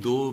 2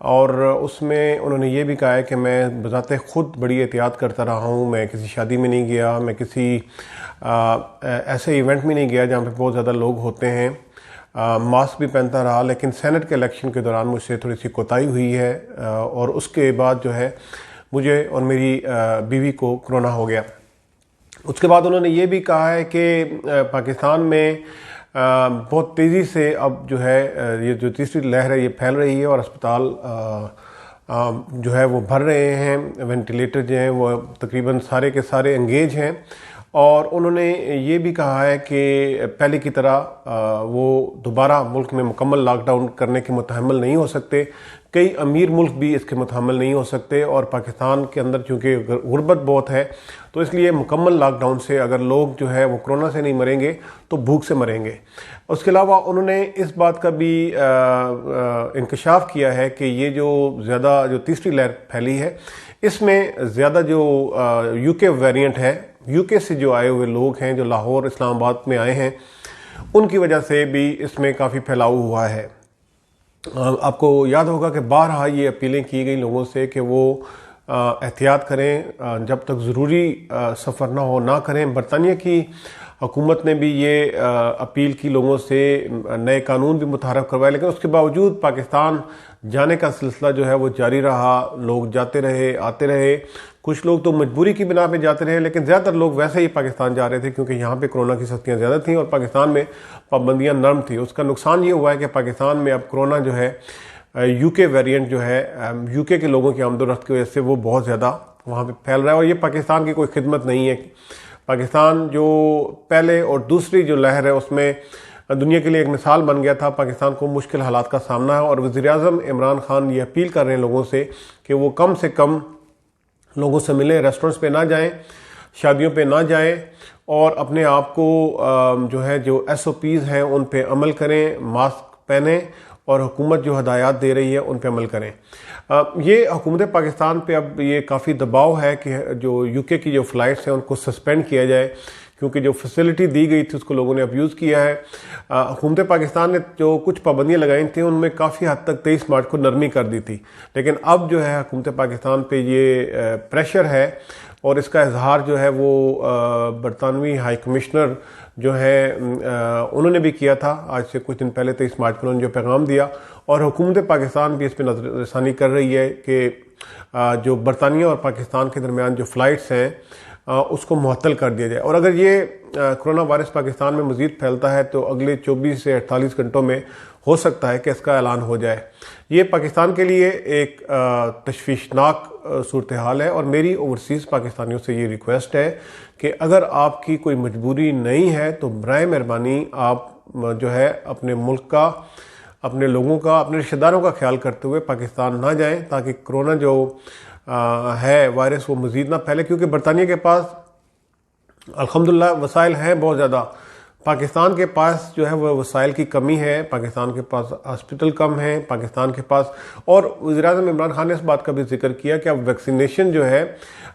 اور اس میں انہوں نے یہ بھی کہا ہے کہ میں بذات خود بڑی احتیاط کرتا رہا ہوں، میں کسی شادی میں نہیں گیا، میں کسی ایسے ایونٹ میں نہیں گیا جہاں پہ بہت زیادہ لوگ ہوتے ہیں، ماسک بھی پہنتا رہا، لیکن سینٹ کے الیکشن کے دوران مجھ سے تھوڑی سی کوتاہی ہوئی ہے اور اس کے بعد جو ہے مجھے اور میری بیوی کو کرونا ہو گیا۔ اس کے بعد انہوں نے یہ بھی کہا ہے کہ پاکستان میں بہت تیزی سے اب جو ہے یہ جو تیسری لہر ہے یہ پھیل رہی ہے اور اسپتال جو ہے وہ بھر رہے ہیں، وینٹیلیٹر جو ہیں وہ تقریباً سارے کے سارے انگیج ہیں، اور انہوں نے یہ بھی کہا ہے کہ پہلے کی طرح وہ دوبارہ ملک میں مکمل لاک ڈاؤن کرنے کے متحمل نہیں ہو سکتے، کئی امیر ملک بھی اس کے متحمل نہیں ہو سکتے، اور پاکستان کے اندر چونکہ غربت بہت ہے تو اس لیے مکمل لاک ڈاؤن سے اگر لوگ جو ہے وہ کرونا سے نہیں مریں گے تو بھوک سے مریں گے۔ اس کے علاوہ انہوں نے اس بات کا بھی انکشاف کیا ہے کہ یہ جو تیسری لہر پھیلی ہے اس میں زیادہ جو یو کے ویریئنٹ ہے، یو کے سے جو آئے ہوئے لوگ ہیں جو لاہور اسلام آباد میں آئے ہیں، ان کی وجہ سے بھی اس میں کافی پھیلاؤ ہوا ہے۔ آپ کو یاد ہوگا کہ بارہا یہ اپیلیں کی گئی لوگوں سے کہ وہ احتیاط کریں، جب تک ضروری سفر نہ ہو نہ کریں۔ برطانیہ کی حکومت نے بھی یہ اپیل کی لوگوں سے، نئے قانون بھی متعارف کروائے، لیکن اس کے باوجود پاکستان جانے کا سلسلہ جو ہے وہ جاری رہا، لوگ جاتے رہے، آتے رہے، کچھ لوگ تو مجبوری کی بنا پہ جاتے رہے، لیکن زیادہ تر لوگ ویسے ہی پاکستان جا رہے تھے کیونکہ یہاں پہ کرونا کی سختیاں زیادہ تھیں اور پاکستان میں پابندیاں نرم تھیں۔ اس کا نقصان یہ ہوا ہے کہ پاکستان میں اب کرونا جو ہے یو کے ویریئنٹ جو ہے یو کے لوگوں کی آمد و رفت کی وجہ سے وہ بہت زیادہ وہاں پہ پھیل رہا ہے، اور یہ پاکستان کی کوئی خدمت نہیں ہے۔ پاکستان جو پہلے اور دوسری جو لہر ہے اس میں دنیا کے لیے ایک مثال بن گیا تھا، پاکستان کو مشکل حالات کا سامنا ہے، اور وزیر اعظم عمران خان یہ اپیل کر رہے ہیں لوگوں سے کہ وہ کم سے کم لوگوں سے ملیں، ریسٹورنٹس پہ نہ جائیں، شادیوں پہ نہ جائیں، اور اپنے آپ کو جو ایس او پیز ہیں ان پہ عمل کریں، ماسک پہنیں، اور حکومت جو ہدایات دے رہی ہے ان پہ عمل کریں۔ یہ حکومت پاکستان پہ اب یہ کافی دباؤ ہے کہ جو یو کے کی جو فلائٹس ہیں ان کو سسپینڈ کیا جائے، کیونکہ جو فیسلٹی دی گئی تھی اس کو لوگوں نے ابیوز کیا ہے۔ حکومت پاکستان نے جو کچھ پابندیاں لگائی تھیں ان میں کافی حد تک 23 مارچ کو نرمی کر دی تھی، لیکن اب جو ہے حکومت پاکستان پہ یہ پریشر ہے، اور اس کا اظہار جو ہے وہ برطانوی ہائی کمشنر جو ہے انہوں نے بھی کیا تھا آج سے کچھ دن پہلے، 23 مارچ کو انہوں نے جو پیغام دیا، اور حکومت پاکستان بھی اس پہ نظر ثانی کر رہی ہے کہ جو برطانیہ اور پاکستان کے درمیان جو فلائٹس ہیں اس کو معطل کر دیا جائے، اور اگر یہ کرونا وائرس پاکستان میں مزید پھیلتا ہے تو اگلے 24 سے 48 گھنٹوں میں ہو سکتا ہے کہ اس کا اعلان ہو جائے۔ یہ پاکستان کے لیے ایک تشویشناک صورتحال ہے، اور میری اوورسیز پاکستانیوں سے یہ ریکویسٹ ہے کہ اگر آپ کی کوئی مجبوری نہیں ہے تو برائے مہربانی آپ جو ہے اپنے ملک کا، اپنے لوگوں کا، اپنے رشتہ داروں کا خیال کرتے ہوئے پاکستان نہ جائیں، تاکہ کرونا جو ہے وائرس وہ مزید نہ پھیلے، کیونکہ برطانیہ کے پاس الحمدللہ وسائل ہیں بہت زیادہ، پاکستان کے پاس جو ہے وہ وسائل کی کمی ہے، پاکستان کے پاس ہاسپٹل کم ہیں، پاکستان کے پاس، اور وزیر اعظم عمران خان نے اس بات کا بھی ذکر کیا کہ اب ویکسینیشن جو ہے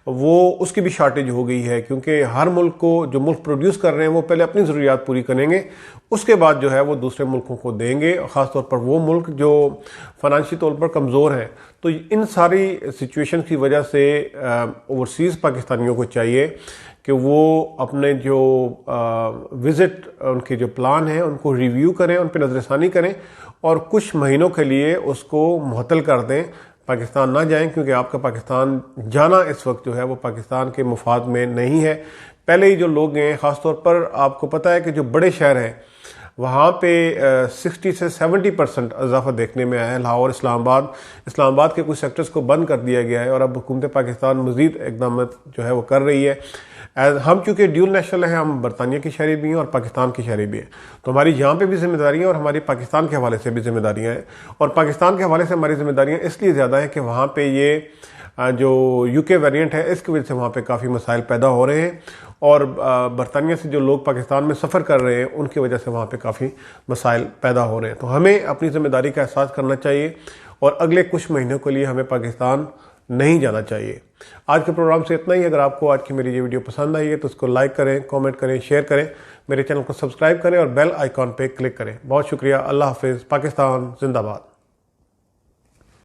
وہ اس کی بھی شارٹیج ہو گئی ہے، کیونکہ ہر ملک کو جو ملک پروڈیوس کر رہے ہیں وہ پہلے اپنی ضروریات پوری کریں گے، اس کے بعد جو ہے وہ دوسرے ملکوں کو دیں گے، خاص طور پر وہ ملک جو فنانشی طور پر کمزور ہیں۔ تو ان ساری سچویشن کی وجہ سے اوورسیز پاکستانیوں کو چاہیے کہ وہ اپنے جو وزٹ ان کے جو پلان ہیں ان کو ریویو کریں، ان پہ نظر ثانی کریں، اور کچھ مہینوں کے لیے اس کو معطل کر دیں، پاکستان نہ جائیں، کیونکہ آپ کا پاکستان جانا اس وقت جو ہے وہ پاکستان کے مفاد میں نہیں ہے۔ پہلے ہی جو لوگ ہیں، خاص طور پر آپ کو پتہ ہے کہ جو بڑے شہر ہیں وہاں پہ 60 سے 70% اضافہ دیکھنے میں آیا ہے۔ لاہور، اسلام آباد کے کچھ سیکٹرز کو بند کر دیا گیا ہے، اور اب حکومت پاکستان مزید اقدامات جو ہے وہ کر رہی ہے۔ ہم چونکہ ڈیول نیشنل ہیں، ہم برطانیہ کی شہری بھی ہیں اور پاکستان کی شہری بھی ہیں، تو ہماری یہاں پہ بھی ذمہ داریاں ہیں اور ہماری پاکستان کے حوالے سے بھی ذمہ داریاں ہیں، اور پاکستان کے حوالے سے ہماری ذمہ داریاں اس لیے زیادہ ہیں کہ وہاں پہ یہ جو یو کے ویریئنٹ ہے اس کی وجہ سے وہاں پہ کافی مسائل پیدا ہو رہے ہیں، اور برطانیہ سے جو لوگ پاکستان میں سفر کر رہے ہیں ان کی وجہ سے وہاں پہ کافی مسائل پیدا ہو رہے ہیں۔ تو ہمیں اپنی ذمہ داری کا احساس کرنا چاہیے، اور اگلے کچھ مہینوں کے لیے ہمیں پاکستان نہیں جانا چاہیے۔ آج کے پروگرام سے اتنا ہی۔ اگر آپ کو آج کی میری یہ ویڈیو پسند آئی ہے تو اس کو لائک کریں، کامنٹ کریں، شیئر کریں، میرے چینل کو سبسکرائب کریں اور بیل آئیکن پہ کلک کریں۔ بہت شکریہ۔ اللہ حافظ۔ پاکستان زندہ باد۔